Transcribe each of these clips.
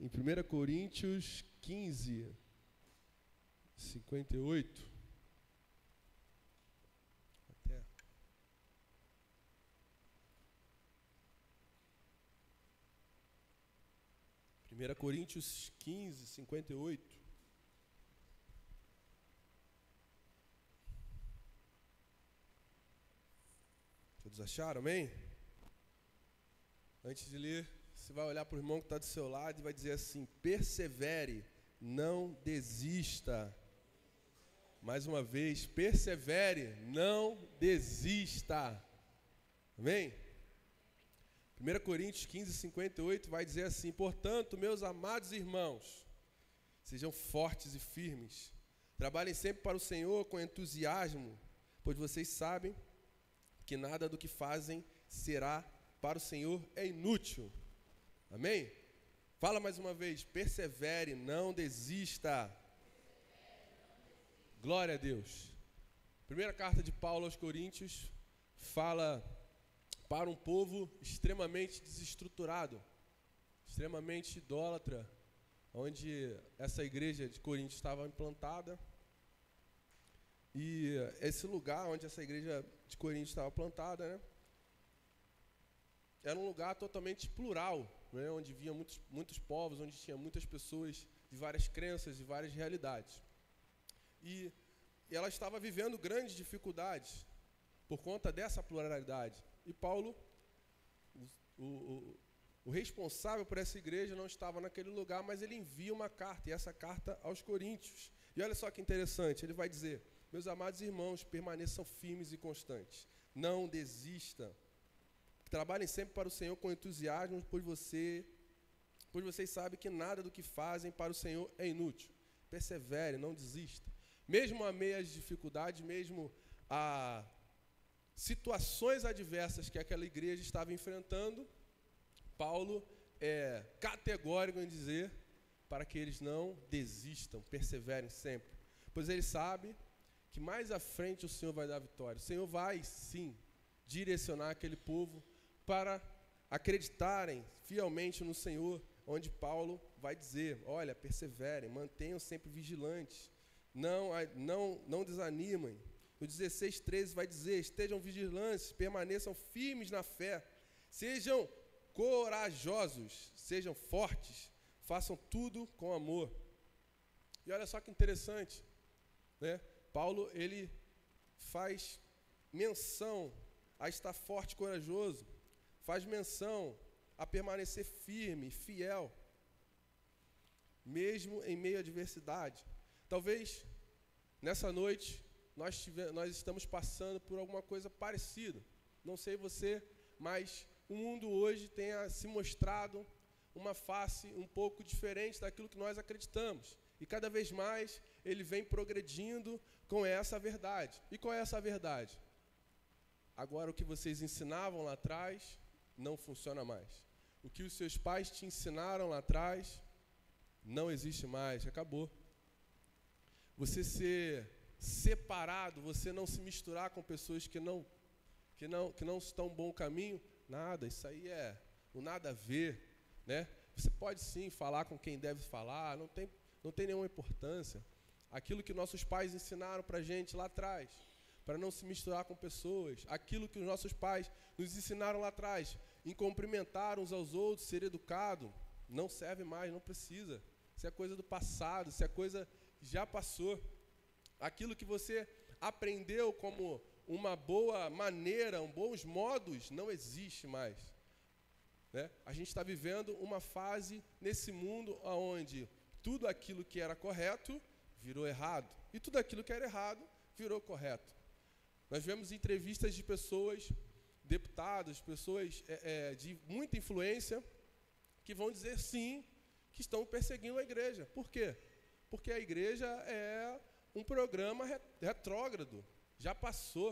em 1 Coríntios 15, 58. Até. Primeira Coríntios 15, 58. Todos acharam, amém? Antes de ler, você vai olhar para o irmão que está do seu lado e vai dizer assim: persevere, não desista. Mais uma vez, persevere, não desista. Amém? 1 Coríntios 15, 58 vai dizer assim: portanto, meus amados irmãos, sejam fortes e firmes. Trabalhem sempre para o Senhor com entusiasmo, pois vocês sabem que nada do que fazem será para o Senhor é inútil. Amém? Fala mais uma vez: persevere, não desista. Glória a Deus. Primeira carta de Paulo aos Coríntios fala para um povo extremamente desestruturado, extremamente idólatra, onde essa igreja de Corinto estava implantada. E esse lugar onde essa igreja de Corinto estava plantada, né, era um lugar totalmente plural, né, onde vinha muitos povos, onde tinha muitas pessoas de várias crenças, de várias realidades. E ela estava vivendo grandes dificuldades por conta dessa pluralidade. E Paulo, o responsável por essa igreja, não estava naquele lugar, mas ele envia uma carta, e essa carta aos Coríntios. E olha só que interessante, ele vai dizer: meus amados irmãos, permaneçam firmes e constantes, não desistam, trabalhem sempre para o Senhor com entusiasmo, pois vocês sabem que nada do que fazem para o Senhor é inútil. Persevere, não desista. Mesmo a meio às dificuldades, mesmo a situações adversas que aquela igreja estava enfrentando, Paulo é categórico em dizer para que eles não desistam, perseverem sempre, pois ele sabe que mais à frente o Senhor vai dar vitória. O Senhor vai, sim, direcionar aquele povo para acreditarem fielmente no Senhor, onde Paulo vai dizer: olha, perseverem, mantenham sempre vigilantes, não desanimem. No 16:13 vai dizer: estejam vigilantes, permaneçam firmes na fé, sejam corajosos, sejam fortes, façam tudo com amor. E olha só que interessante, né? Paulo, ele faz menção a estar forte e corajoso, faz menção a permanecer firme, fiel, mesmo em meio à adversidade. Talvez nessa noite nós estamos passando por alguma coisa parecida. Não sei você, mas o mundo hoje tem se mostrado uma face um pouco diferente daquilo que nós acreditamos. E cada vez mais ele vem progredindo com essa verdade. E qual é essa verdade? Agora, o que vocês ensinavam lá atrás não funciona mais. O que os seus pais te ensinaram lá atrás não existe mais, acabou. Você ser separado, você não se misturar com pessoas que não estão no bom caminho, nada, isso aí é o nada a ver, né? Você pode sim falar com quem deve falar, não tem nenhuma importância. Aquilo que nossos pais ensinaram para a gente lá atrás, para não se misturar com pessoas, aquilo que os nossos pais nos ensinaram lá atrás, em cumprimentar uns aos outros, ser educado, não serve mais, não precisa. Isso é coisa do passado, isso é coisa que já passou. Aquilo que você aprendeu como uma boa maneira, bons modos, não existe mais, né? A gente está vivendo uma fase nesse mundo onde tudo aquilo que era correto virou errado, e tudo aquilo que era errado virou correto. Nós vemos entrevistas de pessoas, deputados, pessoas de muita influência, que vão dizer sim, que estão perseguindo a igreja. Por quê? Porque a igreja é um programa retrógrado, já passou.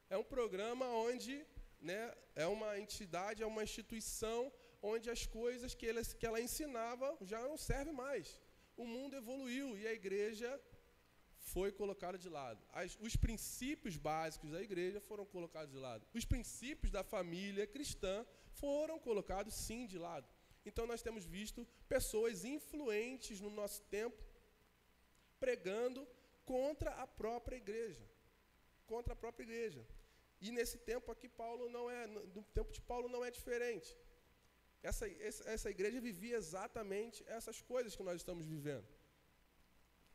É um programa onde, né, é uma entidade, é uma instituição onde as coisas que ela ensinava já não servem mais. O mundo evoluiu e a igreja foi colocada de lado. Os princípios básicos da igreja foram colocados de lado. Os princípios da família cristã foram colocados sim de lado. Então nós temos visto pessoas influentes no nosso tempo pregando contra a própria igreja. Contra a própria igreja. E nesse tempo aqui, no tempo de Paulo não é diferente. Essa igreja vivia exatamente essas coisas que nós estamos vivendo.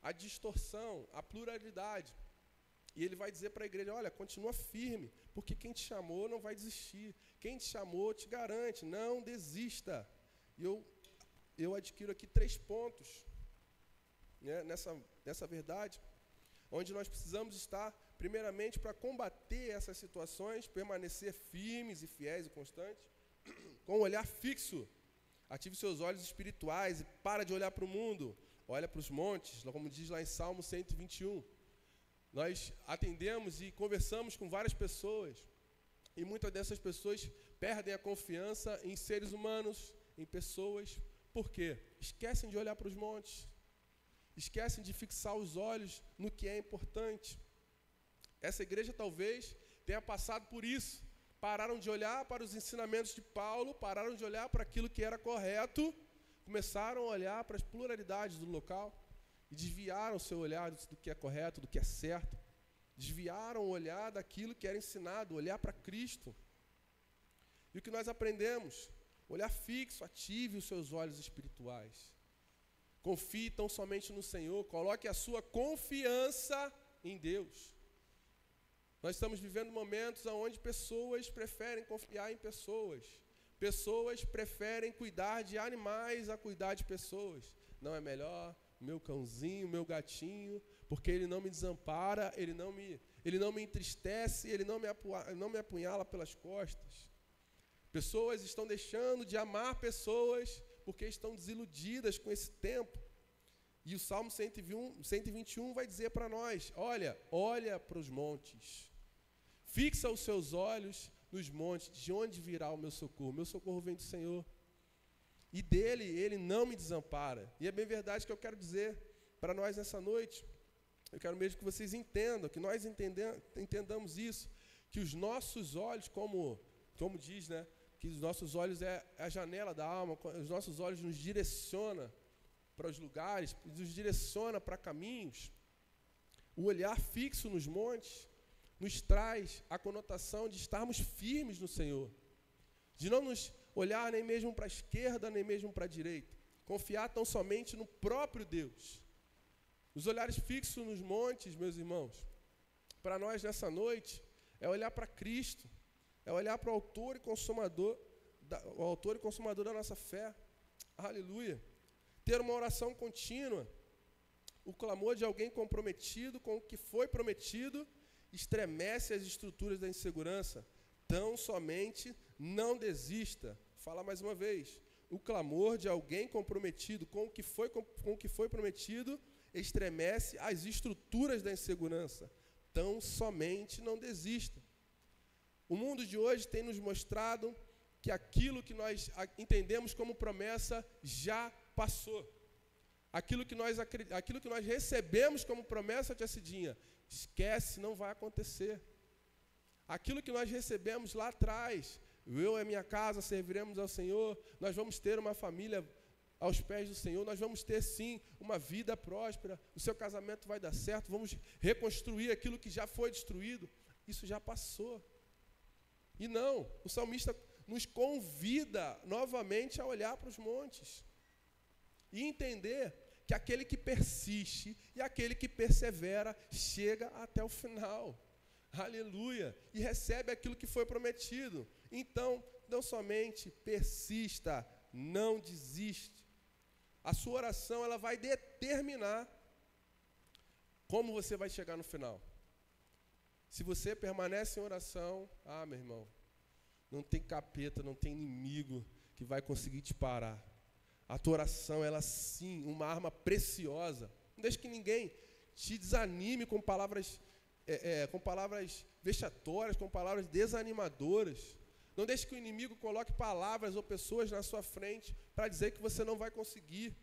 A distorção, a pluralidade. E ele vai dizer para a igreja, olha, continua firme, porque quem te chamou não vai desistir. Quem te chamou te garante, não desista. E eu adquiro aqui 3 pontos, né, nessa verdade, onde nós precisamos estar, primeiramente, para combater essas situações, permanecer firmes e fiéis e constantes, com um olhar fixo. Ative seus olhos espirituais e para de olhar para o mundo. Olha para os montes, como diz lá em Salmo 121. Nós atendemos e conversamos com várias pessoas, e muitas dessas pessoas perdem a confiança em seres humanos, em pessoas. Por quê? Esquecem de olhar para os montes, esquecem de fixar os olhos no que é importante. Essa igreja talvez tenha passado por isso. Pararam de olhar para os ensinamentos de Paulo, pararam de olhar para aquilo que era correto, começaram a olhar para as pluralidades do local e desviaram o seu olhar do que é correto, do que é certo. Desviaram o olhar daquilo que era ensinado, olhar para Cristo. E o que nós aprendemos? Olhar fixo, ative os seus olhos espirituais. Confie tão somente no Senhor, coloque a sua confiança em Deus. Nós estamos vivendo momentos onde pessoas preferem confiar em pessoas. Pessoas preferem cuidar de animais a cuidar de pessoas. Não é melhor meu cãozinho, meu gatinho, porque ele não me desampara, ele não me entristece, ele não me apunhala pelas costas. Pessoas estão deixando de amar pessoas porque estão desiludidas com esse tempo. E o Salmo 121 vai dizer para nós, olha para os montes, fixa os seus olhos nos montes, de onde virá o meu socorro? Meu socorro vem do Senhor. E dele, ele não me desampara. E é bem verdade que eu quero dizer para nós nessa noite. Eu quero mesmo que vocês entendam, que nós entendamos isso, que os nossos olhos, como diz, né, que os nossos olhos é a janela da alma, os nossos olhos nos direciona para os lugares, nos direciona para caminhos. O olhar fixo nos montes nos traz a conotação de estarmos firmes no Senhor, de não nos olhar nem mesmo para a esquerda, nem mesmo para a direita, confiar tão somente no próprio Deus. Os olhares fixos nos montes, meus irmãos, para nós nessa noite, é olhar para Cristo, é olhar para o autor e consumador da nossa fé. Aleluia. Ter uma oração contínua, o clamor de alguém comprometido com o que foi prometido, estremece as estruturas da insegurança. Tão somente não desista. Fala mais uma vez. O clamor de alguém comprometido com o que foi prometido estremece as estruturas da insegurança. Tão somente não desista. O mundo de hoje tem nos mostrado que aquilo que nós entendemos como promessa já passou. Aquilo que nós recebemos como promessa, tia Cidinha, esquece, não vai acontecer. Aquilo que nós recebemos lá atrás, eu e minha casa serviremos ao Senhor, nós vamos ter uma família aos pés do Senhor, nós vamos ter sim uma vida próspera, o seu casamento vai dar certo, vamos reconstruir aquilo que já foi destruído. Isso já passou. E não, o salmista nos convida novamente a olhar para os montes e entender que aquele que persiste e aquele que persevera chega até o final. Aleluia! E recebe aquilo que foi prometido. Então, não somente persista, não desiste. A sua oração, ela vai determinar como você vai chegar no final. Se você permanece em oração, meu irmão, não tem capeta, não tem inimigo que vai conseguir te parar. A tua oração, ela sim, uma arma preciosa. Não deixe que ninguém te desanime com palavras vexatórias, com palavras desanimadoras. Não deixe que o inimigo coloque palavras ou pessoas na sua frente para dizer que você não vai conseguir.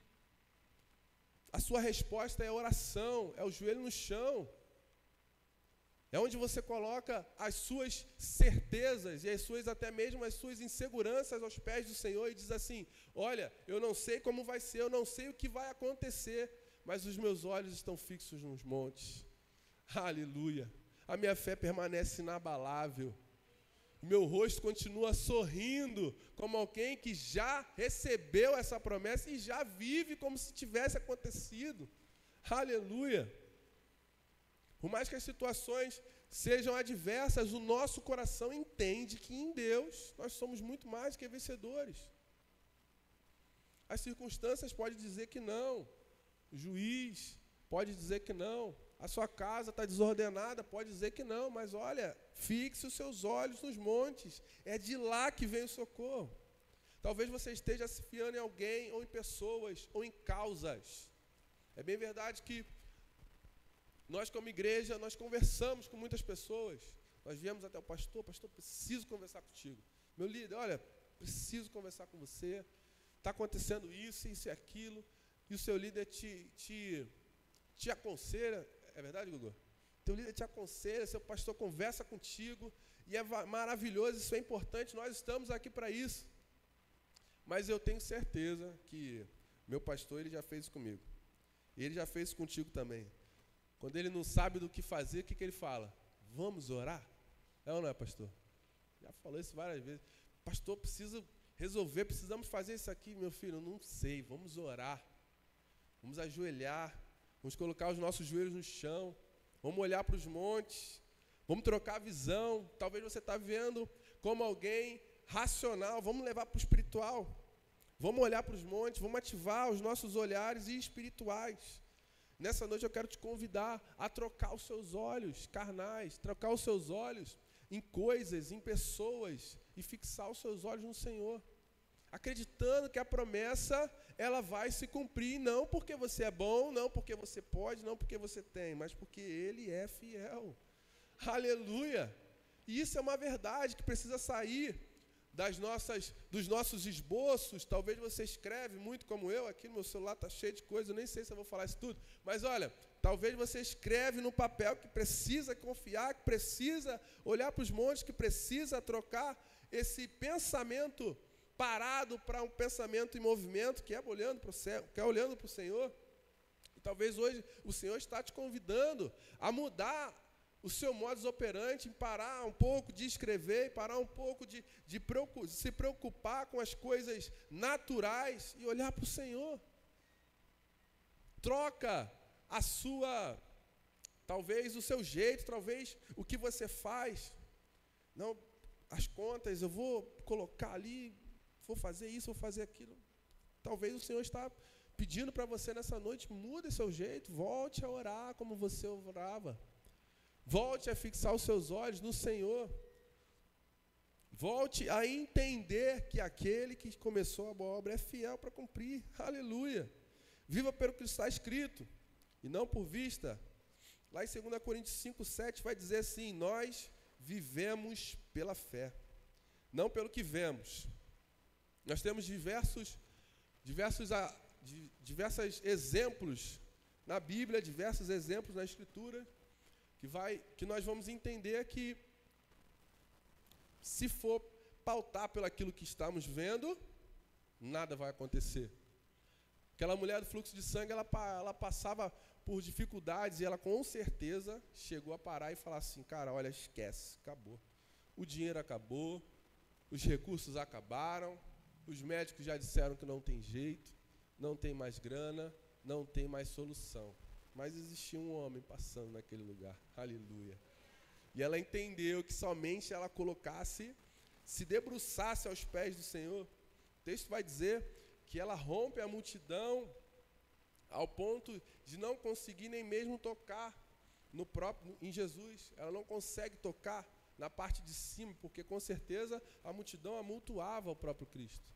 A sua resposta é a oração, é o joelho no chão. É onde você coloca as suas certezas e as suas, até mesmo as suas inseguranças aos pés do Senhor e diz assim: olha, eu não sei como vai ser, eu não sei o que vai acontecer, mas os meus olhos estão fixos nos montes. Aleluia. A minha fé permanece inabalável. O meu rosto continua sorrindo, como alguém que já recebeu essa promessa e já vive como se tivesse acontecido. Aleluia. Por mais que as situações sejam adversas, o nosso coração entende que em Deus nós somos muito mais que vencedores. As circunstâncias podem dizer que não, o juiz pode dizer que não, a sua casa está desordenada, pode dizer que não, mas olha, fixe os seus olhos nos montes, é de lá que vem o socorro. Talvez você esteja se fiando em alguém, ou em pessoas, ou em causas. É bem verdade que nós, como igreja, nós conversamos com muitas pessoas. Nós viemos até o pastor, preciso conversar contigo. Meu líder, olha, preciso conversar com você. Está acontecendo isso, isso e aquilo. E o seu líder te aconselha. É verdade, Gugu? Teu líder te aconselha, seu pastor conversa contigo. E é maravilhoso, isso é importante. Nós estamos aqui para isso. Mas eu tenho certeza que meu pastor, ele já fez isso comigo. E ele já fez isso contigo também. Quando ele não sabe do que fazer, o que ele fala? Vamos orar? É ou não é, pastor? Já falou isso várias vezes. Pastor, preciso resolver, precisamos fazer isso aqui, meu filho. Eu não sei, vamos orar. Vamos ajoelhar. Vamos colocar os nossos joelhos no chão. Vamos olhar para os montes. Vamos trocar a visão. Talvez você está vendo como alguém racional. Vamos levar para o espiritual. Vamos olhar para os montes. Vamos ativar os nossos olhares espirituais. Nessa noite eu quero te convidar a trocar os seus olhos carnais, trocar os seus olhos em coisas, em pessoas e fixar os seus olhos no Senhor. Acreditando que a promessa, ela vai se cumprir, não porque você é bom, não porque você pode, não porque você tem, mas porque Ele é fiel. Aleluia! E isso é uma verdade que precisa sair dos nossos esboços. Talvez você escreve muito como eu, aqui no meu celular está cheio de coisa, eu nem sei se eu vou falar isso tudo, mas olha, talvez você escreve no papel que precisa confiar, que precisa olhar para os montes, que precisa trocar esse pensamento parado para um pensamento em movimento, que é olhando para o céu, que é olhando para o Senhor. E talvez hoje o Senhor está te convidando a mudar o seu modus operandi, em parar um pouco de escrever, parar um pouco de se preocupar com as coisas naturais e olhar para o Senhor. Troca talvez o seu jeito, talvez o que você faz. Não, as contas, eu vou colocar ali, vou fazer isso, vou fazer aquilo. Talvez o Senhor está pedindo para você nessa noite, mude seu jeito, volte a orar como você orava. Volte a fixar os seus olhos no Senhor. Volte a entender que aquele que começou a boa obra é fiel para cumprir. Aleluia. Viva pelo que está escrito e não por vista. Lá em 2 Coríntios 5:7 vai dizer assim: nós vivemos pela fé, não pelo que vemos. Nós temos diversos exemplos na Bíblia, diversos exemplos na Escritura, que nós vamos entender que, se for pautar pelo aquilo que estamos vendo, nada vai acontecer. Aquela mulher do fluxo de sangue, ela passava por dificuldades e ela com certeza chegou a parar e falar assim: cara, olha, esquece, acabou. O dinheiro acabou, os recursos acabaram, os médicos já disseram que não tem jeito, não tem mais grana, não tem mais solução. Mas existia um homem passando naquele lugar, aleluia. E ela entendeu que somente ela se debruçasse aos pés do Senhor. O texto vai dizer que ela rompe a multidão ao ponto de não conseguir nem mesmo tocar em Jesus. Ela não consegue tocar na parte de cima, porque com certeza a multidão amultuava o próprio Cristo.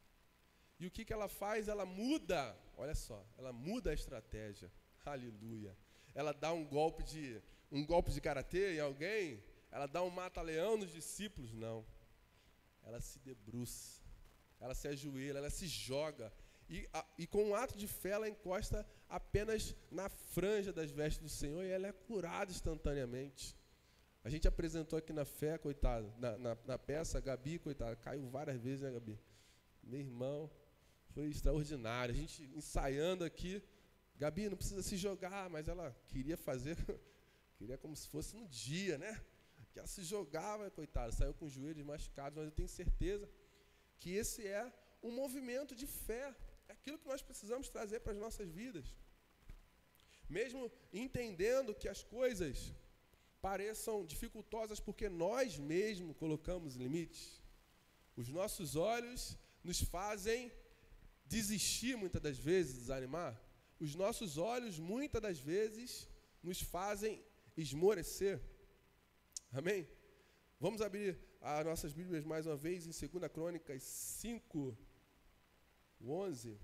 E o que ela faz? Ela muda, olha só, ela muda a estratégia. Aleluia. Ela dá um golpe de karatê em alguém, ela dá um mata-leão nos discípulos, não. Ela se debruça, ela se ajoelha, ela se joga. E com um ato de fé, ela encosta apenas na franja das vestes do Senhor e ela é curada instantaneamente. A gente apresentou aqui na fé, coitado, na peça, a Gabi, coitada, caiu várias vezes, né, Gabi? Meu irmão, foi extraordinário. A gente ensaiando aqui, Gabi, não precisa se jogar, mas ela queria fazer, queria como se fosse no dia, né? Que ela se jogava, coitada, saiu com os joelhos machucados, mas eu tenho certeza que esse é um movimento de fé, é aquilo que nós precisamos trazer para as nossas vidas. Mesmo entendendo que as coisas pareçam dificultosas porque nós mesmos colocamos limites, os nossos olhos nos fazem desistir muitas das vezes, desanimar. Os nossos olhos muitas das vezes nos fazem esmorecer. Amém? Vamos abrir as nossas Bíblias mais uma vez em 2 Crônicas 5, 11.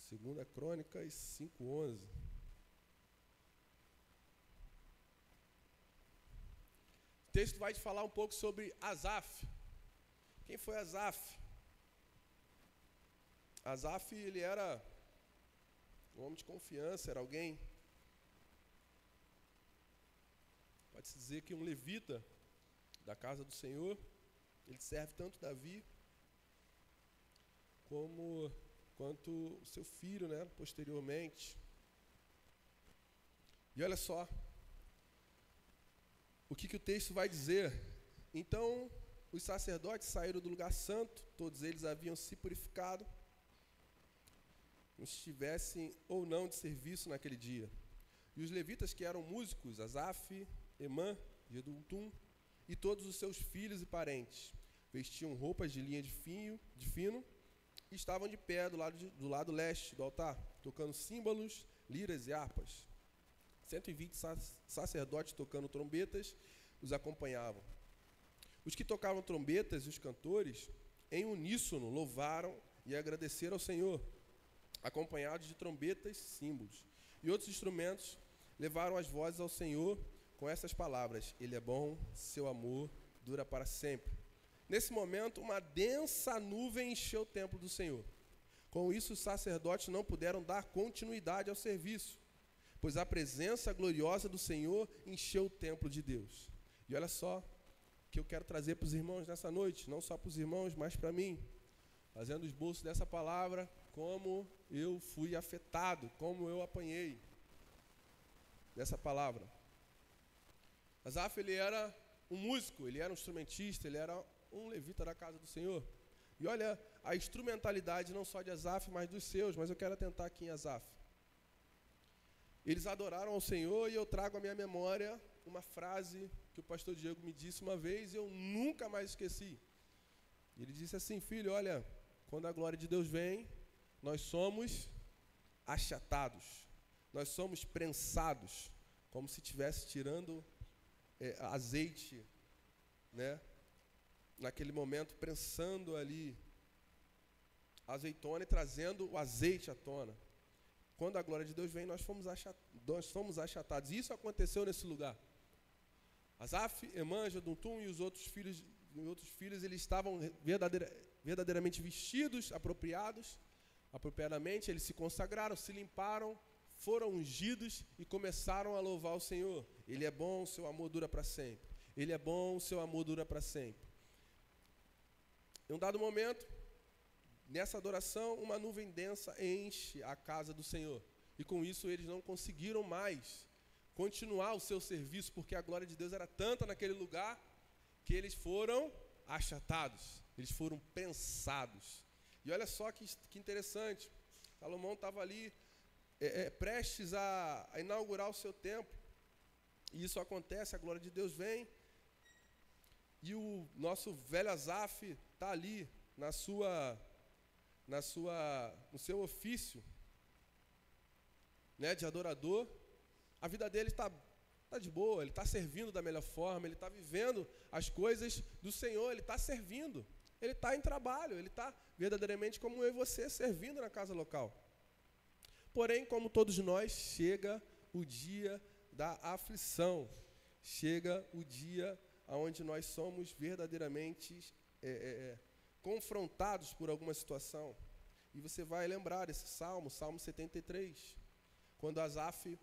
Segunda Crônicas 5:11. O texto vai te falar um pouco sobre Asaf. Quem foi Asaf? Asaf, ele era um homem de confiança, era alguém, pode-se dizer que um levita da casa do Senhor. Ele serve tanto Davi quanto o seu filho, né, posteriormente. E olha só o que o texto vai dizer. Então, os sacerdotes saíram do lugar santo, todos eles haviam se purificado, estivessem ou não de serviço naquele dia. E os levitas, que eram músicos, Asaf, Emã, Jedutum, e todos os seus filhos e parentes, vestiam roupas de linha de fino, e estavam de pé do lado leste do altar, tocando símbolos, liras e harpas. 120 sacerdotes tocando trombetas os acompanhavam. Os que tocavam trombetas e os cantores, em uníssono, louvaram e agradeceram ao Senhor, acompanhados de trombetas e símbolos. E outros instrumentos levaram as vozes ao Senhor com essas palavras: Ele é bom, seu amor dura para sempre. Nesse momento, uma densa nuvem encheu o templo do Senhor. Com isso, os sacerdotes não puderam dar continuidade ao serviço, pois a presença gloriosa do Senhor encheu o templo de Deus. E olha só o que eu quero trazer para os irmãos nessa noite, não só para os irmãos, mas para mim, fazendo esboço dessa palavra, como eu fui afetado, como eu apanhei dessa palavra. Asaf, ele era um músico, ele era um instrumentista, ele era um levita da casa do Senhor. E olha a instrumentalidade não só de Asaf, mas dos seus, mas eu quero atentar aqui em Asaf. Eles adoraram ao Senhor e eu trago à minha memória uma frase que o pastor Diego me disse uma vez e eu nunca mais esqueci. Ele disse assim: filho, olha, quando a glória de Deus vem, nós somos achatados, nós somos prensados, como se estivesse tirando azeite, né? Naquele momento, prensando ali a azeitona e trazendo o azeite à tona. Quando a glória de Deus vem, nós fomos achatados. E isso aconteceu nesse lugar. Asaf, Emã, Jedutum e os outros filhos, eles estavam verdadeiramente vestidos, apropriadamente, eles se consagraram, se limparam, foram ungidos e começaram a louvar o Senhor. Ele é bom, seu amor dura para sempre. Ele é bom, seu amor dura para sempre. Em um dado momento, nessa adoração, uma nuvem densa enche a casa do Senhor. E com isso eles não conseguiram mais continuar o seu serviço, porque a glória de Deus era tanta naquele lugar, que eles foram achatados, eles foram prensados. E olha só que interessante, Salomão estava ali prestes a inaugurar o seu templo, e isso acontece, a glória de Deus vem, e o nosso velho Asaf está ali no seu ofício, né, de adorador. A vida dele está de boa, ele está servindo da melhor forma, ele está vivendo as coisas do Senhor, ele está servindo, ele está em trabalho, ele está verdadeiramente como eu e você, servindo na casa local. Porém, como todos nós, chega o dia da aflição, chega o dia onde nós somos verdadeiramente confrontados por alguma situação. E você vai lembrar desse salmo, Salmo 73, quando Asaf,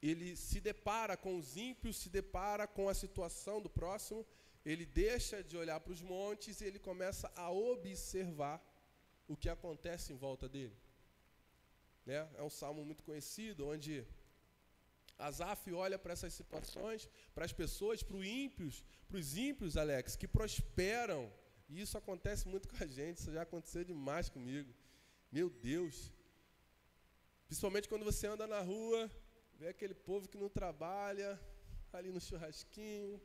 ele se depara com os ímpios, se depara com a situação do próximo, ele deixa de olhar para os montes e ele começa a observar o que acontece em volta dele. Né? É um salmo muito conhecido, onde Asaf olha para essas situações, para as pessoas, para os ímpios, Alex, que prosperam. E isso acontece muito com a gente, isso já aconteceu demais comigo. Meu Deus. Principalmente quando você anda na rua, vê aquele povo que não trabalha, ali no churrasquinho,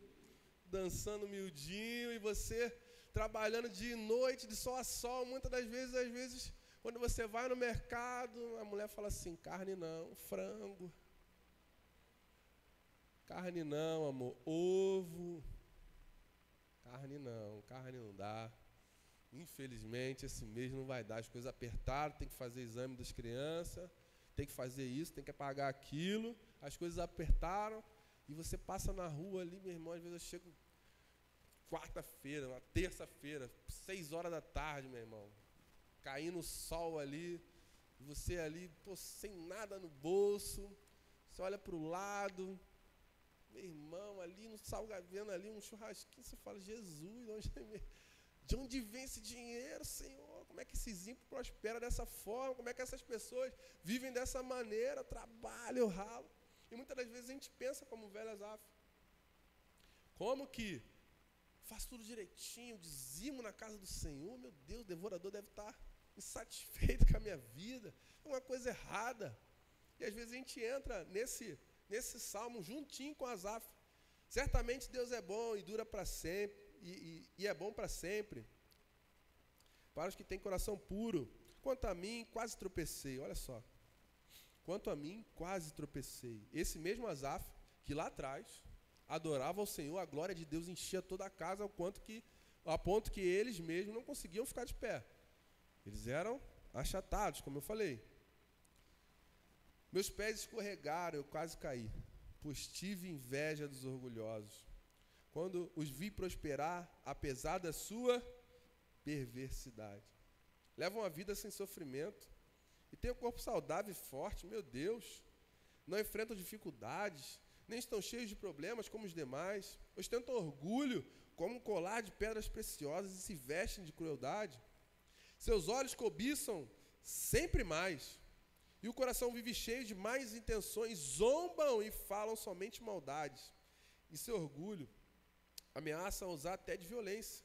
dançando miudinho, e você trabalhando de noite, de sol a sol. Muitas das vezes, às vezes, quando você vai no mercado, a mulher fala assim, carne não, frango. Carne não, amor, ovo. Carne não dá. Infelizmente, esse mês não vai dar. As coisas apertaram, tem que fazer exame das crianças, tem que fazer isso, tem que pagar aquilo. As coisas apertaram e você passa na rua ali, meu irmão, às vezes eu chego quarta-feira, uma terça-feira, 6 horas da tarde, meu irmão, caindo o sol ali, e você ali, sem nada no bolso, você olha para o lado, meu irmão, ali no salgadinho, ali um churrasquinho, você fala, Jesus, de onde vem esse dinheiro, Senhor? Como é que esses ímpios prosperam dessa forma? Como é que essas pessoas vivem dessa maneira? Trabalham, ralam. E muitas das vezes a gente pensa como o velho Asaf. Como que faço tudo direitinho, dizimo na casa do Senhor? Meu Deus, o devorador deve estar insatisfeito com a minha vida. É uma coisa errada. E às vezes a gente entra nesse salmo juntinho com Asaf. Certamente Deus é bom e dura para sempre, e é bom para sempre, para os que têm coração puro. Quanto a mim, quase tropecei. Olha só. Quanto a mim, quase tropecei. Esse mesmo Asaf, que lá atrás adorava ao Senhor, a glória de Deus enchia toda a casa, a ponto que eles mesmos não conseguiam ficar de pé. Eles eram achatados, como eu falei. Meus pés escorregaram, eu quase caí, pois tive inveja dos orgulhosos, quando os vi prosperar, apesar da sua perversidade. Levam a vida sem sofrimento, e têm um corpo saudável e forte, meu Deus. Não enfrentam dificuldades, nem estão cheios de problemas como os demais. Ostentam orgulho como um colar de pedras preciosas e se vestem de crueldade. Seus olhos cobiçam sempre mais, e o coração vive cheio de más intenções, zombam e falam somente maldades. E seu orgulho ameaçam usar até de violência.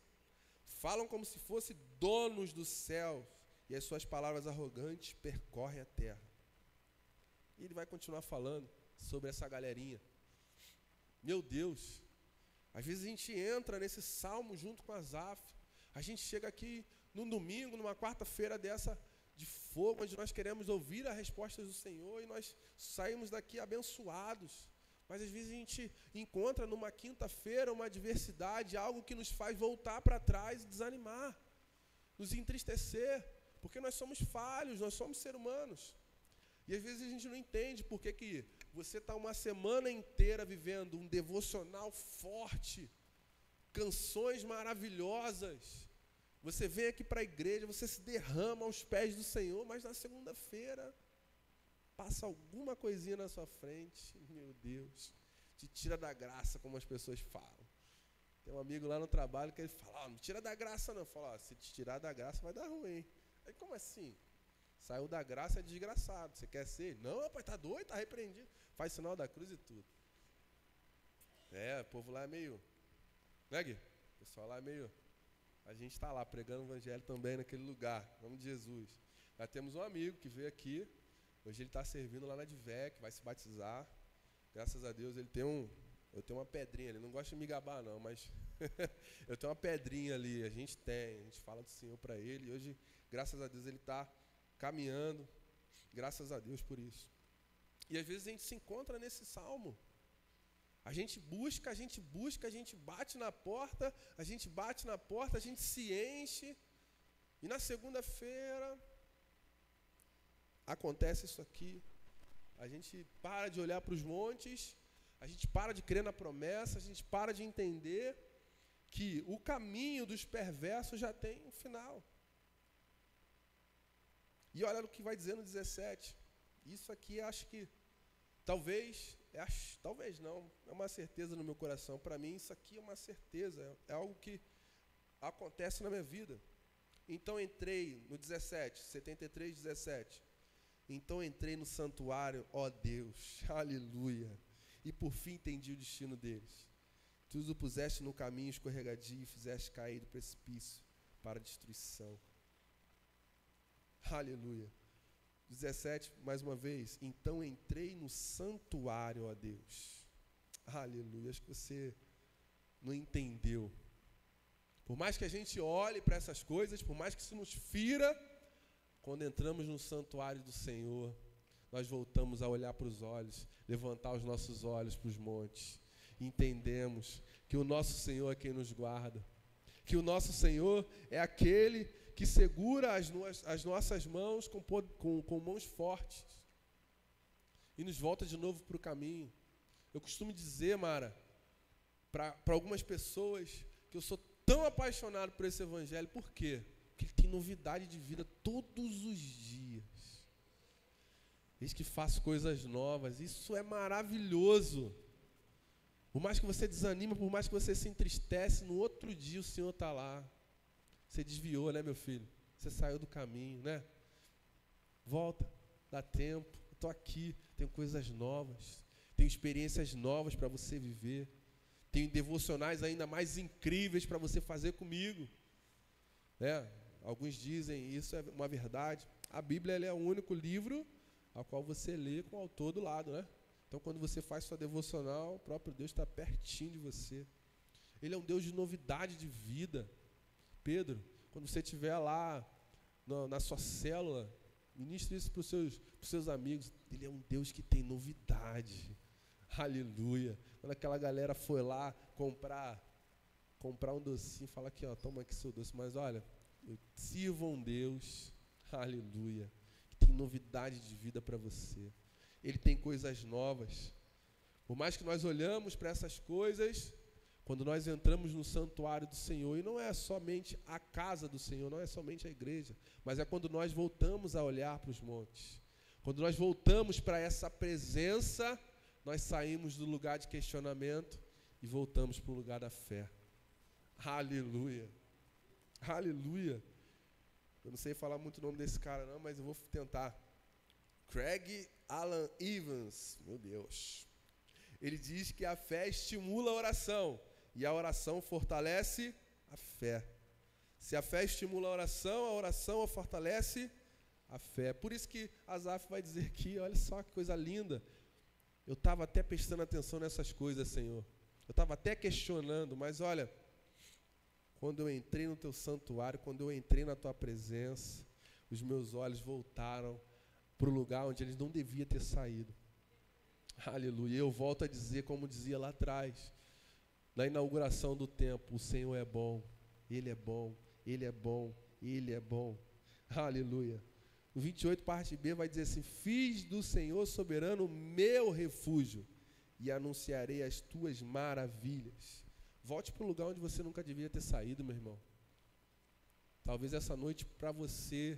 Falam como se fossem donos do céu, e as suas palavras arrogantes percorrem a terra. E ele vai continuar falando sobre essa galerinha. Meu Deus, às vezes a gente entra nesse salmo junto com Asaf. A gente chega aqui num domingo, numa quarta-feira dessa de fogo, onde nós queremos ouvir as respostas do Senhor e nós saímos daqui abençoados. Mas às vezes a gente encontra numa quinta-feira uma adversidade, algo que nos faz voltar para trás e desanimar, nos entristecer, porque nós somos falhos, nós somos seres humanos. E às vezes a gente não entende por que você está uma semana inteira vivendo um devocional forte, canções maravilhosas. Você vem aqui para a igreja, você se derrama aos pés do Senhor, mas na segunda-feira passa alguma coisinha na sua frente, meu Deus, te tira da graça, como as pessoas falam. Tem um amigo lá no trabalho que ele fala, não tira da graça não. Fala, se te tirar da graça vai dar ruim. Aí como assim? Saiu da graça, é desgraçado. Você quer ser? Não, rapaz, tá doido, tá repreendido. Faz sinal da cruz e tudo. O povo lá é meio... Né, Gui? O pessoal lá é meio... A gente está lá pregando o evangelho também naquele lugar, em nome de Jesus. Já temos um amigo que veio aqui, hoje ele está servindo lá na Divec, vai se batizar. Graças a Deus eu tenho uma pedrinha, ele não gosta de me gabar não, mas eu tenho uma pedrinha ali, a gente fala do Senhor para ele, e hoje, graças a Deus, ele está caminhando, graças a Deus por isso. E às vezes a gente se encontra nesse salmo. A gente busca, a gente bate na porta, a gente se enche, e na segunda-feira acontece isso aqui. A gente para de olhar para os montes, a gente para de crer na promessa, a gente para de entender que o caminho dos perversos já tem um final. E olha o que vai dizer no 17. Isso aqui acho que, talvez não, é uma certeza no meu coração. Para mim isso aqui é uma certeza, é algo que acontece na minha vida. Então entrei no 17, 73, 17. Então entrei no santuário, ó Deus, aleluia. E por fim entendi o destino deles. Tu os puseste no caminho escorregadio e fizeste cair do precipício para a destruição. Aleluia. 17, mais uma vez. Então entrei no santuário, ó Deus. Aleluia. Acho que você não entendeu. Por mais que a gente olhe para essas coisas, por mais que isso nos fira, quando entramos no santuário do Senhor, nós voltamos a olhar para os olhos, levantar os nossos olhos para os montes. E entendemos que o nosso Senhor é quem nos guarda. Que o nosso Senhor é aquele que segura as nossas mãos com mãos fortes. E nos volta de novo para o caminho. Eu costumo dizer, Mara, para algumas pessoas, que eu sou tão apaixonado por esse evangelho. Por quê? Porque ele tem novidade de vida todos os dias. Eis que faço coisas novas. Isso é maravilhoso. Por mais que você desanima, por mais que você se entristece, no outro dia o Senhor está lá. Você desviou, né, meu filho? Você saiu do caminho, né? Volta, dá tempo. Eu estou aqui, tenho coisas novas. Tenho experiências novas para você viver. Tenho devocionais ainda mais incríveis para você fazer comigo. Alguns dizem, isso é uma verdade. A Bíblia ela é o único livro ao qual você lê com o autor do lado, né? Então, quando você faz sua devocional, o próprio Deus está pertinho de você. Ele é um Deus de novidade de vida. Pedro, quando você estiver lá na sua célula, ministre isso para os seus amigos. Ele é um Deus que tem novidade. Aleluia. Quando aquela galera foi lá comprar um docinho, fala aqui, ó, toma aqui seu doce. Mas olha, sirva um Deus, aleluia, que tem novidade de vida para você. Ele tem coisas novas. Por mais que nós olhamos para essas coisas, quando nós entramos no santuário do Senhor, e não é somente a casa do Senhor, não é somente a igreja, mas é quando nós voltamos a olhar para os montes. Quando nós voltamos para essa presença, nós saímos do lugar de questionamento e voltamos para o lugar da fé. Aleluia. Aleluia. Eu não sei falar muito o nome desse cara não, mas eu vou tentar. Craig Alan Evans, meu Deus. Ele diz que a fé estimula a oração e a oração fortalece a fé. Se a fé estimula a oração fortalece a fé. Por isso que Asaf vai dizer aqui, olha só que coisa linda. Eu estava até prestando atenção nessas coisas, Senhor. Eu estava até questionando, mas olha, quando eu entrei no teu santuário, quando eu entrei na tua presença, os meus olhos voltaram para o lugar onde eles não deviam ter saído. Aleluia. Eu volto a dizer, como dizia lá atrás, na inauguração do templo, o Senhor é bom, Ele é bom, Ele é bom, Ele é bom. Aleluia. No 28, parte B, vai dizer assim, fiz do Senhor soberano meu refúgio e anunciarei as tuas maravilhas. Volte para o lugar onde você nunca devia ter saído, meu irmão. Talvez essa noite para você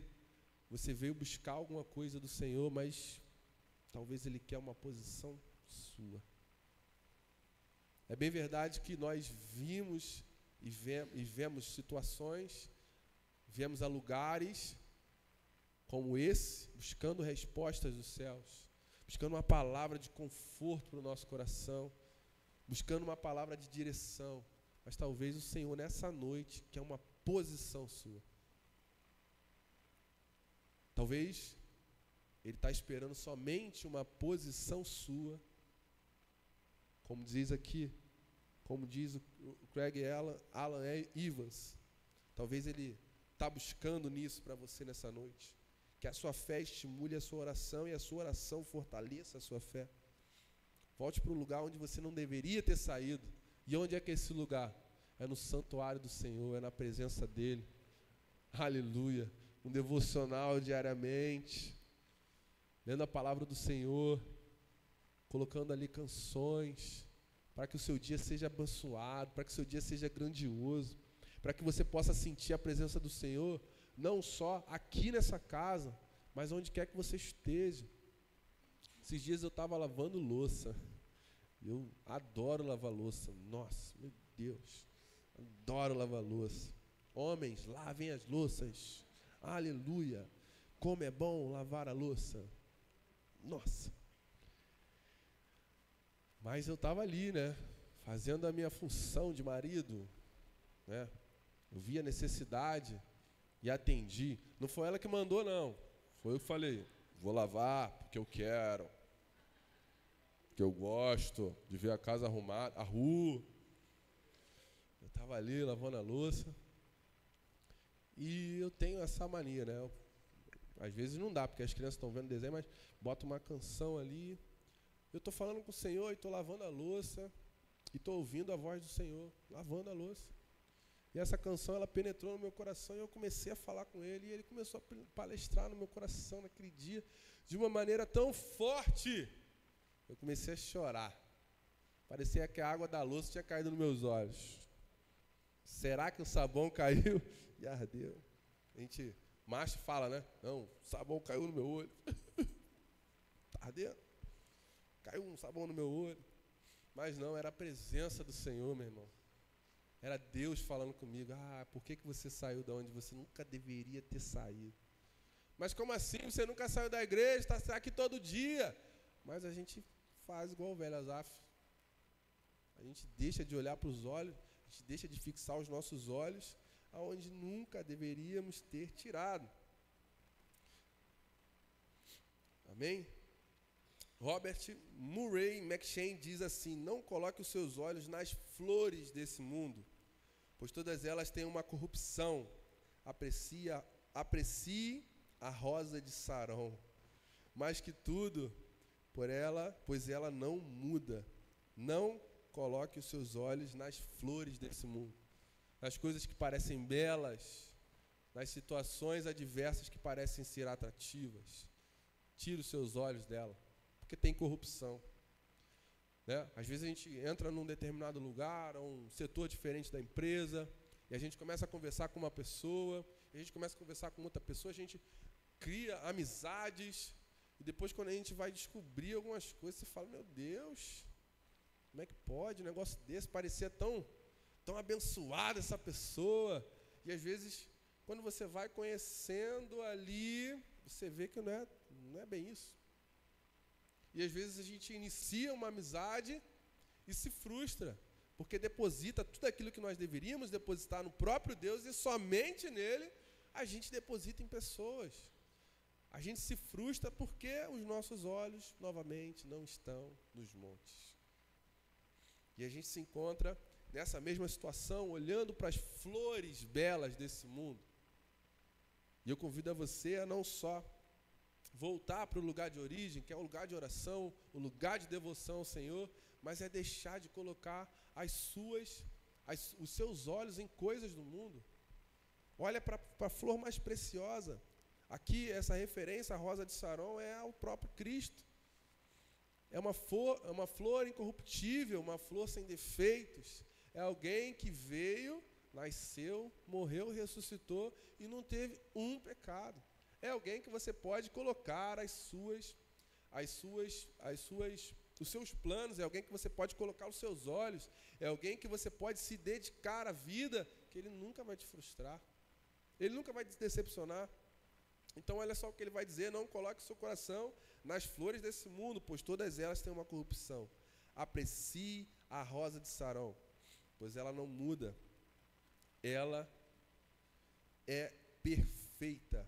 veio buscar alguma coisa do Senhor, mas talvez Ele quer uma posição sua. É bem verdade que nós vimos e vemos situações, viemos a lugares como esse, buscando respostas dos céus, buscando uma palavra de conforto para o nosso coração, buscando uma palavra de direção, mas talvez o Senhor nessa noite quer uma posição sua. Talvez Ele está esperando somente uma posição sua, como diz aqui, como diz o Craig Alan Evans. Talvez Ele está buscando nisso para você nessa noite. Que a sua fé estimule a sua oração e a sua oração fortaleça a sua fé. Volte para o lugar onde você não deveria ter saído. E onde é que é esse lugar? É no santuário do Senhor, é na presença dEle. Aleluia. Um devocional diariamente, lendo a palavra do Senhor, colocando ali canções, para que o seu dia seja abençoado, para que o seu dia seja grandioso, para que você possa sentir a presença do Senhor, não só aqui nessa casa, mas onde quer que você esteja. Esses dias eu estava lavando louça. Eu adoro lavar louça. Nossa, meu Deus. Adoro lavar louça. Homens, lavem as louças. Aleluia. Como é bom lavar a louça. Nossa. Mas eu estava ali, né? Fazendo a minha função de marido, né? Eu vi a necessidade e atendi. Não foi ela que mandou, não. Foi eu que falei, vou lavar porque eu quero. Porque eu gosto de ver a casa arrumada, a rua. Eu estava ali lavando a louça. E eu tenho essa mania, né? Às vezes não dá, porque as crianças estão vendo desenho, mas bota uma canção ali. Eu estou falando com o Senhor e estou lavando a louça. E estou ouvindo a voz do Senhor, lavando a louça. E essa canção, ela penetrou no meu coração e eu comecei a falar com ele. E ele começou a palestrar no meu coração naquele dia, de uma maneira tão forte. Eu comecei a chorar. Parecia que a água da louça tinha caído nos meus olhos. Será que o sabão caiu? E ardeu. A gente, macho, fala, né? Não, o sabão caiu no meu olho. Tá ardendo. Caiu um sabão no meu olho. Mas não, era a presença do Senhor, meu irmão. Era Deus falando comigo. Ah, por que você saiu de onde você nunca deveria ter saído? Mas como assim? Você nunca saiu da igreja, está aqui todo dia. Mas a gente faz igual o velho Asaf. A gente deixa de olhar para os olhos, a gente deixa de fixar os nossos olhos aonde nunca deveríamos ter tirado. Amém? Robert Murray McCheyne diz assim: não coloque os seus olhos nas flores desse mundo, pois todas elas têm uma corrupção. Aprecie a rosa de Sarão, mais que tudo, pois ela não muda. Não coloque os seus olhos nas flores desse mundo, nas coisas que parecem belas, nas situações adversas que parecem ser atrativas. Tire os seus olhos dela, porque tem corrupção. Né? Às vezes a gente entra num determinado lugar, um setor diferente da empresa, e a gente começa a conversar com uma pessoa, e a gente começa a conversar com outra pessoa, a gente cria amizades, e depois quando a gente vai descobrir algumas coisas, você fala, meu Deus, como é que pode um negócio desse? Parecia tão abençoada essa pessoa. E às vezes, quando você vai conhecendo ali, você vê que não é bem isso. E às vezes a gente inicia uma amizade e se frustra, porque deposita tudo aquilo que nós deveríamos depositar no próprio Deus e somente nele a gente deposita em pessoas. A gente se frustra porque os nossos olhos, novamente, não estão nos montes. E a gente se encontra nessa mesma situação, olhando para as flores belas desse mundo. E eu convido a você a não só voltar para o lugar de origem, que é o lugar de oração, o lugar de devoção ao Senhor, mas é deixar de colocar os seus olhos em coisas do mundo. Olha para a flor mais preciosa. Aqui, essa referência, a rosa de Sarão, é ao próprio Cristo. É uma flor incorruptível, uma flor sem defeitos. É alguém que veio, nasceu, morreu, ressuscitou e não teve um pecado. É alguém que você pode colocar os seus planos, é alguém que você pode colocar os seus olhos, é alguém que você pode se dedicar à vida, que ele nunca vai te frustrar, ele nunca vai te decepcionar. Então olha só o que ele vai dizer: não coloque seu coração nas flores desse mundo, pois todas elas têm uma corrupção. Aprecie a rosa de Sarão, pois ela não muda, ela é perfeita.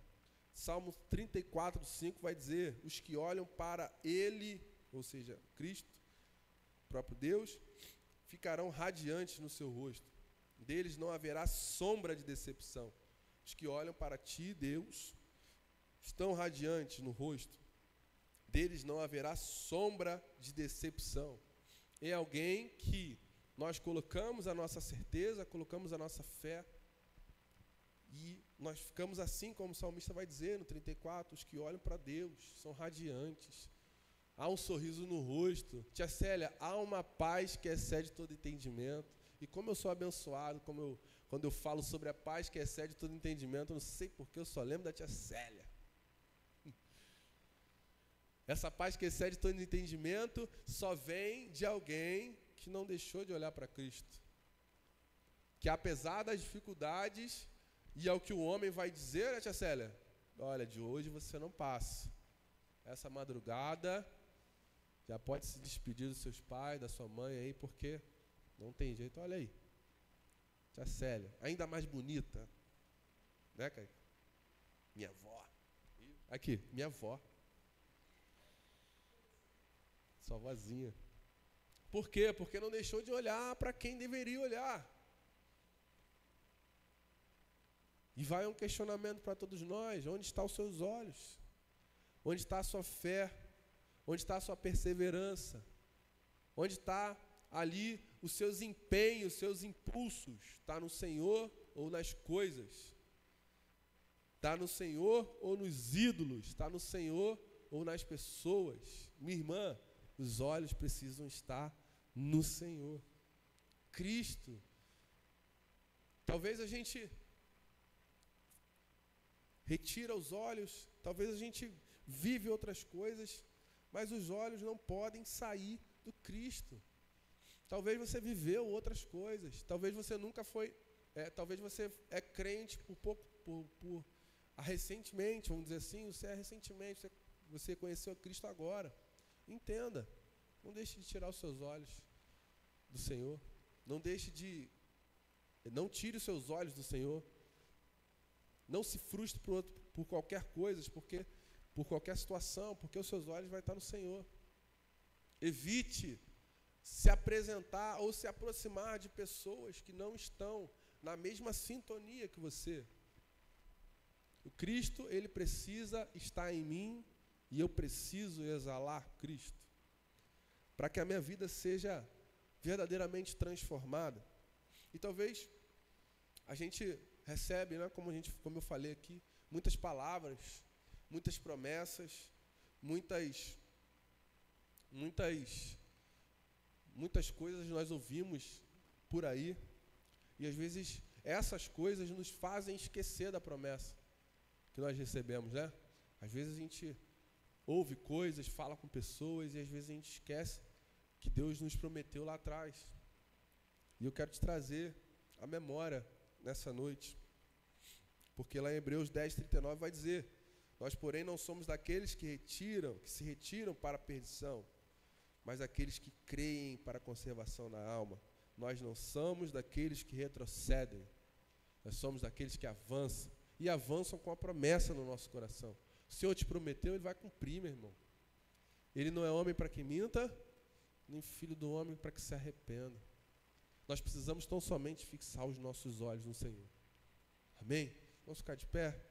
Salmo 34, 5 vai dizer: os que olham para ele, ou seja, Cristo, próprio Deus, ficarão radiantes no seu rosto. Deles não haverá sombra de decepção. Os que olham para ti, Deus, estão radiantes no rosto. Deles não haverá sombra de decepção. É alguém que nós colocamos a nossa certeza, colocamos a nossa fé, e nós ficamos assim, como o salmista vai dizer no 34, os que olham para Deus são radiantes. Há um sorriso no rosto. Tia Célia, há uma paz que excede todo entendimento. E como eu sou abençoado, quando eu falo sobre a paz que excede todo entendimento, eu não sei porque eu só lembro da tia Célia. Essa paz que excede todo entendimento só vem de alguém que não deixou de olhar para Cristo. Que apesar das dificuldades, e é o que o homem vai dizer, né, tia Célia? Olha, de hoje você não passa. Essa madrugada, já pode se despedir dos seus pais, da sua mãe aí, porque não tem jeito. Olha aí, tia Célia, ainda mais bonita, né, Caio? Minha avó. Aqui, minha avó. Sua vozinha. Por quê? Porque não deixou de olhar para quem deveria olhar. E vai um questionamento para todos nós. Onde estão os seus olhos? Onde está a sua fé? Onde está a sua perseverança? Onde está ali os seus empenhos, os seus impulsos? Está no Senhor ou nas coisas? Está no Senhor ou nos ídolos? Está no Senhor ou nas pessoas? Minha irmã, os olhos precisam estar no Senhor. Cristo. Talvez a gente retira os olhos, talvez a gente vive outras coisas, mas os olhos não podem sair do Cristo. Talvez você viveu outras coisas, talvez você nunca foi, talvez você é crente recentemente, vamos dizer assim, você é recentemente, você conheceu Cristo agora. Entenda, não deixe de tirar os seus olhos do Senhor, não tire os seus olhos do Senhor, não se frustre por qualquer coisa, por qualquer situação, porque os seus olhos vão estar no Senhor. Evite se apresentar ou se aproximar de pessoas que não estão na mesma sintonia que você. O Cristo, ele precisa estar em mim e eu preciso exalar Cristo, para que a minha vida seja verdadeiramente transformada. E talvez a gente recebe, né, como eu falei aqui, muitas palavras, muitas promessas, muitas coisas nós ouvimos por aí, e às vezes essas coisas nos fazem esquecer da promessa que nós recebemos, né? Às vezes a gente ouve coisas, fala com pessoas, e às vezes a gente esquece que Deus nos prometeu lá atrás. E eu quero te trazer a memória nessa noite, porque lá em Hebreus 10:39 vai dizer: nós, porém, não somos daqueles que se retiram para a perdição, mas daqueles que creem para a conservação da alma. Nós não somos daqueles que retrocedem, nós somos daqueles que avançam, e avançam com a promessa no nosso coração. O Senhor te prometeu, Ele vai cumprir, meu irmão. Ele não é homem para que minta, nem filho do homem para que se arrependa. Nós precisamos tão somente fixar os nossos olhos no Senhor. Amém? Vamos ficar de pé?